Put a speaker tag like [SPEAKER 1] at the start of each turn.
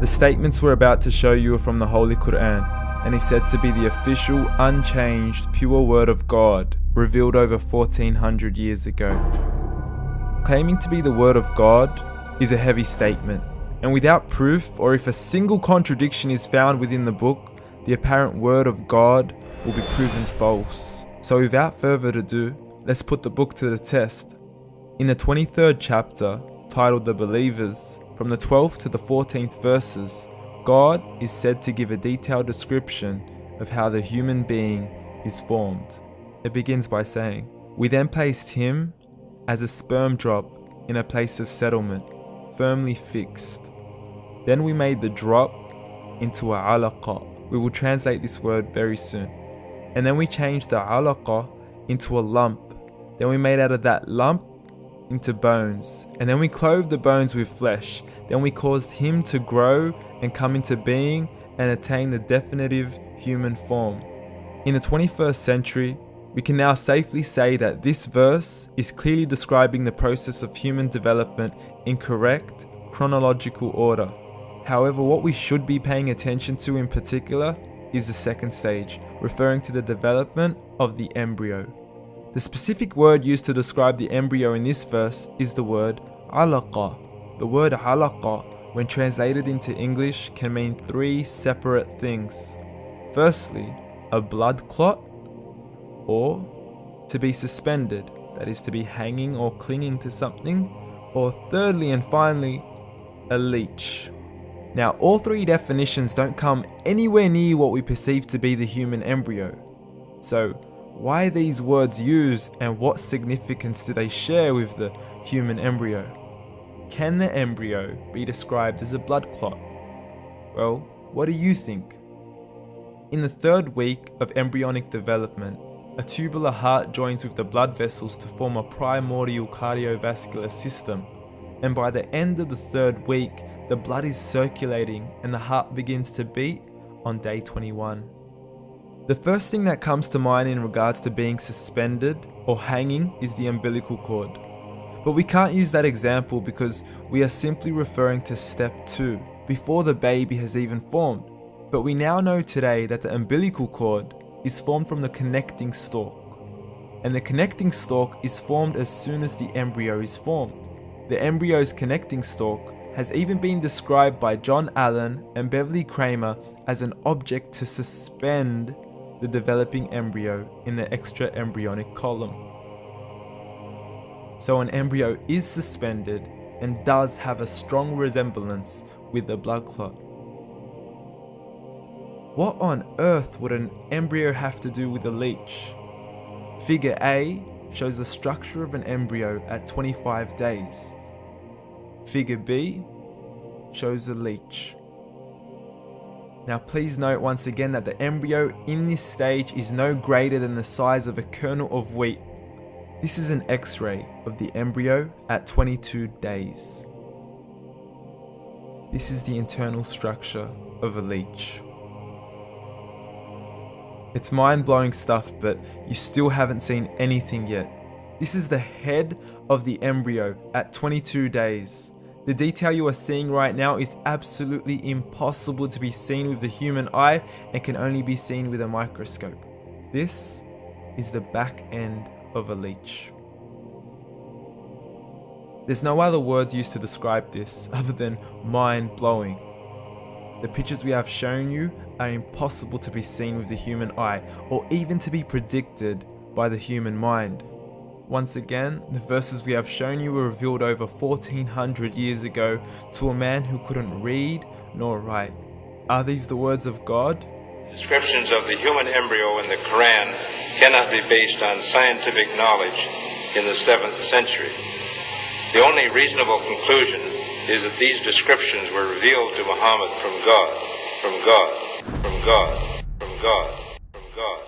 [SPEAKER 1] The statements we're about to show you are from the Holy Quran, and is said to be the official, unchanged, pure word of God, revealed over 1400 years ago. Claiming to be the word of God is a heavy statement, and without proof, or if a single contradiction is found within the book, the apparent word of God will be proven false. So without further ado, let's put the book to the test. In the 23rd chapter, titled The Believers, from the 12th to the 14th verses, God is said to give a detailed description of how the human being is formed. It begins by saying, "We then placed him as a sperm drop in a place of settlement, firmly fixed. Then we made the drop into a alaqa." We will translate this word very soon. "And then we changed the alaqa into a lump. Then we made out of that lump into bones. And then we clothed the bones with flesh. Then we caused him to grow and come into being and attain the definitive human form." In the 21st century, we can now safely say that this verse is clearly describing the process of human development in correct chronological order. However, what we should be paying attention to in particular is the second stage, referring to the development of the embryo. The specific word used to describe the embryo in this verse is the word alaqa. The word alaqa, when translated into English, can mean three separate things. Firstly, a blood clot, or to be suspended, that is to be hanging or clinging to something, or thirdly and finally, a leech. Now, all three definitions don't come anywhere near what we perceive to be the human embryo. So, why are these words used, and what significance do they share with the human embryo? Can the embryo be described as a blood clot? Well, what do you think? In the third week of embryonic development, a tubular heart joins with the blood vessels to form a primordial cardiovascular system, and by the end of the third week, the blood is circulating and the heart begins to beat on day 21. The first thing that comes to mind in regards to being suspended or hanging is the umbilical cord. But we can't use that example because we are simply referring to step 2, before the baby has even formed. But we now know today that the umbilical cord is formed from the connecting stalk. And the connecting stalk is formed as soon as the embryo is formed. The embryo's connecting stalk has even been described by John Allen and Beverly Kramer as an object to suspend the developing embryo in the extra-embryonic column. So an embryo is suspended and does have a strong resemblance with the blood clot. What on earth would an embryo have to do with a leech? Figure A shows the structure of an embryo at 25 days. Figure B shows a leech. Now please note once again that the embryo in this stage is no greater than the size of a kernel of wheat. This is an X-ray of the embryo at 22 days. This is the internal structure of a leech. It's mind-blowing stuff, but you still haven't seen anything yet. This is the head of the embryo at 22 days. The detail you are seeing right now is absolutely impossible to be seen with the human eye and can only be seen with a microscope. This is the back end of a leech. There's no other words used to describe this other than mind-blowing. The pictures we have shown you are impossible to be seen with the human eye or even to be predicted by the human mind. Once again, the verses we have shown you were revealed over 1400 years ago to a man who couldn't read nor write. Are these the words of God?
[SPEAKER 2] Descriptions of the human embryo in the Quran cannot be based on scientific knowledge in the 7th century. The only reasonable conclusion is that these descriptions were revealed to Muhammad from God, from God, from God, from God, from God.